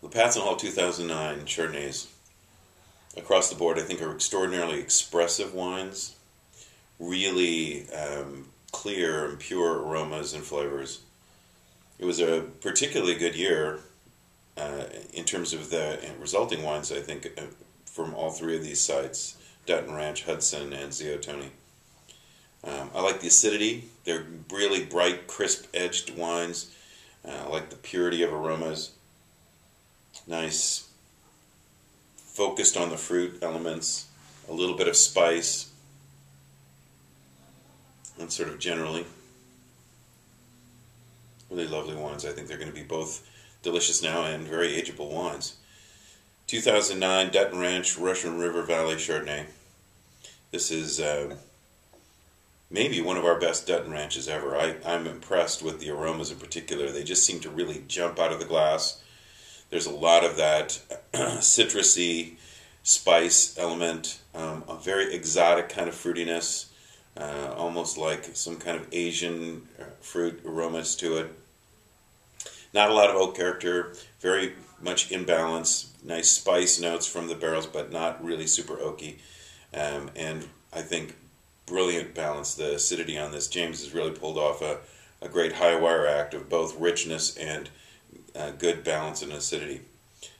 The Patz 2009 Chardonnays, across the board, I think are extraordinarily expressive wines. Really clear and pure aromas and flavors. It was a particularly good year in terms of the resulting wines, I think, from all three of these sites, Dutton Ranch, Hudson, and Zio-Toni. I like the acidity. They're really bright, crisp-edged wines. I like the purity of aromas. Nice, focused on the fruit elements, a little bit of spice, and sort of generally. Really lovely wines. I think they're going to be both delicious now and very ageable wines. 2009 Dutton Ranch Russian River Valley Chardonnay. This is maybe one of our best Dutton Ranches ever. I'm impressed with the aromas in particular. They just seem to really jump out of the glass. There's a lot of that citrusy spice element, a very exotic kind of fruitiness, almost like some kind of Asian fruit aromas to it. Not a lot of oak character, very much in balance, nice spice notes from the barrels, but not really super oaky. And I think brilliant balance, the acidity on this. James has really pulled off a great high wire act of both richness and good balance and acidity.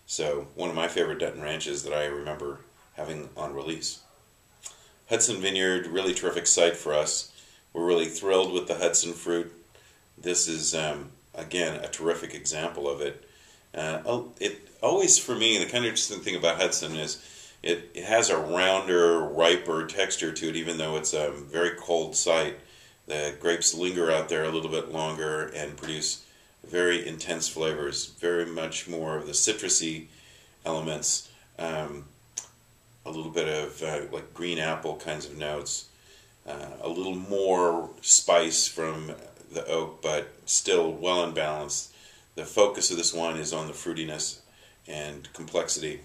So one of my favorite Dutton Ranches that I remember having on release. Hudson Vineyard, really terrific site for us. We're really thrilled with the Hudson fruit. This is, again, a terrific example of it. It always, for me, the kind of interesting thing about Hudson is it has a rounder, riper texture to it, even though it's a very cold site. The grapes linger out there a little bit longer and produce very intense flavors, very much more of the citrusy elements, a little bit of like green apple kinds of notes, a little more spice from the oak, but still well in balance. The focus of this wine is on the fruitiness and complexity.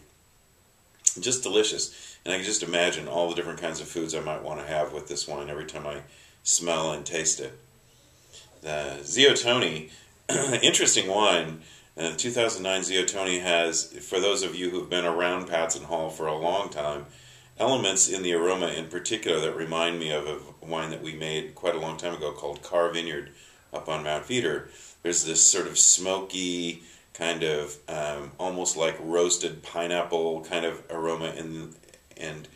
Just delicious. And I can just imagine all the different kinds of foods I might want to have with this wine every time I smell and taste it. The Zio-Toni, interesting wine. 2009 Zio-Toni has, for those of you who've been around Patz and Hall for a long time, elements in the aroma in particular that remind me of a wine that we made quite a long time ago called Carr Vineyard up on Mount Veeder. There's this sort of smoky, kind of almost like roasted pineapple kind of aroma, and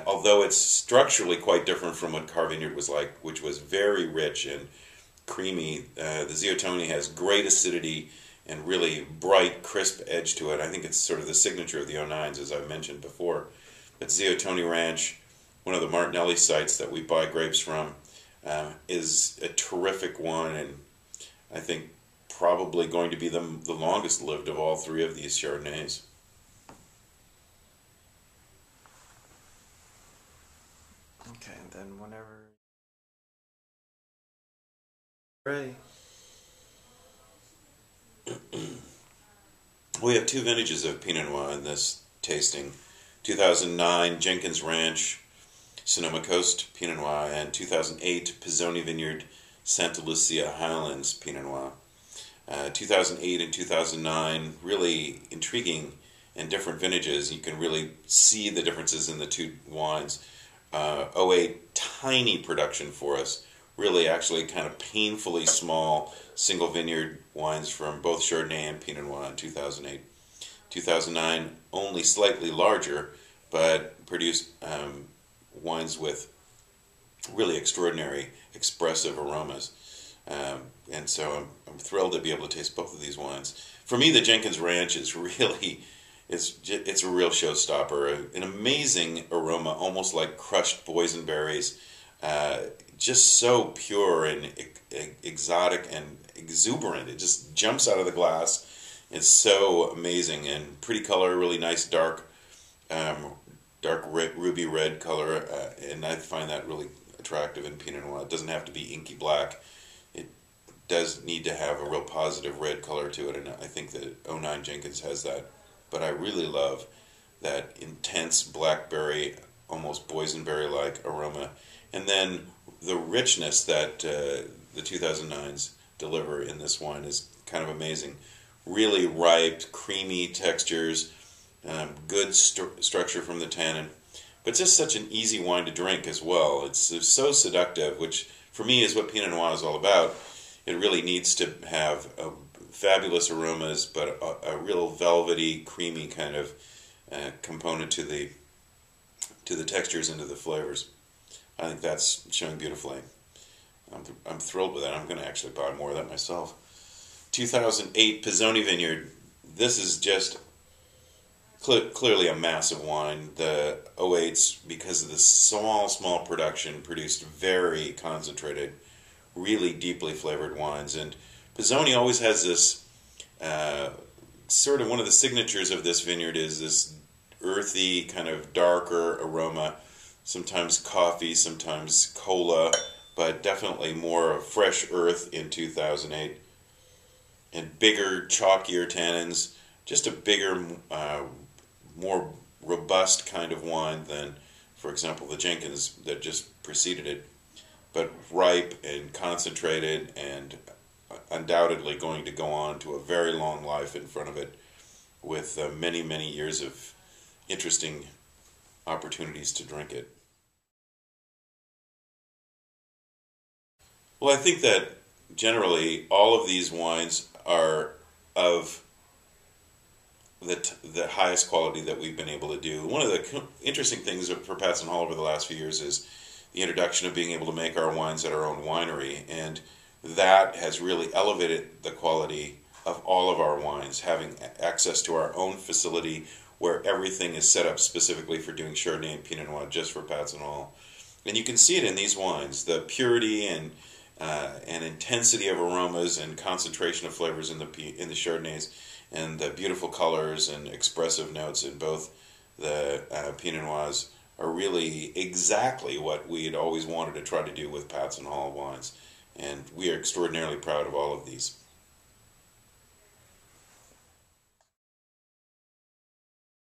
although it's structurally quite different from what Carr Vineyard was like, which was very rich and creamy, the Zio-Toni has great acidity and really bright, crisp edge to it. I think it's sort of the signature of the 09s, as I've mentioned before. But Zio-Toni Ranch, one of the Martinelli sites that we buy grapes from, is a terrific one, and I think probably going to be the longest lived of all three of these Chardonnays. Okay, and then whenever ready. We have two vintages of Pinot Noir in this tasting. 2009 Jenkins Ranch Sonoma Coast Pinot Noir and 2008 Pizzoni Vineyard Santa Lucia Highlands Pinot Noir. 2008 and 2009, really intriguing and different vintages. You can really see the differences in the two wines. 08, tiny production for us. Really actually kind of painfully small single vineyard wines from both Chardonnay and Pinot Noir in 2008. 2009, only slightly larger, but produced wines with really extraordinary, expressive aromas. And so I'm thrilled to be able to taste both of these wines. For me, the Jenkins Ranch is really, it's a real showstopper. An amazing aroma, almost like crushed boysenberries. Just so pure and exotic and exuberant. It just jumps out of the glass. It's so amazing, and pretty color, really nice dark ruby red color, and I find that really attractive in Pinot Noir. It doesn't have to be inky black. It does need to have a real positive red color to it, and I think that 09 Jenkins has that. But I really love that intense blackberry, almost boysenberry-like aroma, and then the richness that the 2009s deliver in this wine is kind of amazing. really ripe, creamy textures, good structure from the tannin, but just such an easy wine to drink as well. It's so seductive, which for me is what Pinot Noir is all about. It really needs to have fabulous aromas, but a real velvety, creamy kind of component to the textures and to the flavors. I think that's showing beautifully. I'm thrilled with that. I'm going to actually buy more of that myself. 2008 Pizzoni Vineyard. This is just clearly a massive wine. The 08s, because of the small production, produced very concentrated, really deeply flavored wines. And Pizzoni always has this sort of, one of the signatures of this vineyard is this earthy, kind of darker aroma. Sometimes coffee, sometimes cola, but definitely more fresh earth in 2008. And bigger, chalkier tannins. Just a bigger, more robust kind of wine than, for example, the Jenkins that just preceded it. But ripe and concentrated, and undoubtedly going to go on to a very long life in front of it, with many, many years of interesting opportunities to drink it. Well, I think that generally all of these wines are of the highest quality that we've been able to do. One of the interesting things for Patz and Hall over the last few years is the introduction of being able to make our wines at our own winery, and that has really elevated the quality of all of our wines, having access to our own facility where everything is set up specifically for doing Chardonnay and Pinot Noir just for Patz and Hall. And you can see it in these wines, the purity and intensity of aromas and concentration of flavors in the Chardonnays, and the beautiful colors and expressive notes in both the Pinot Noirs are really exactly what we had always wanted to try to do with Patz and Hall wines. And we are extraordinarily proud of all of these.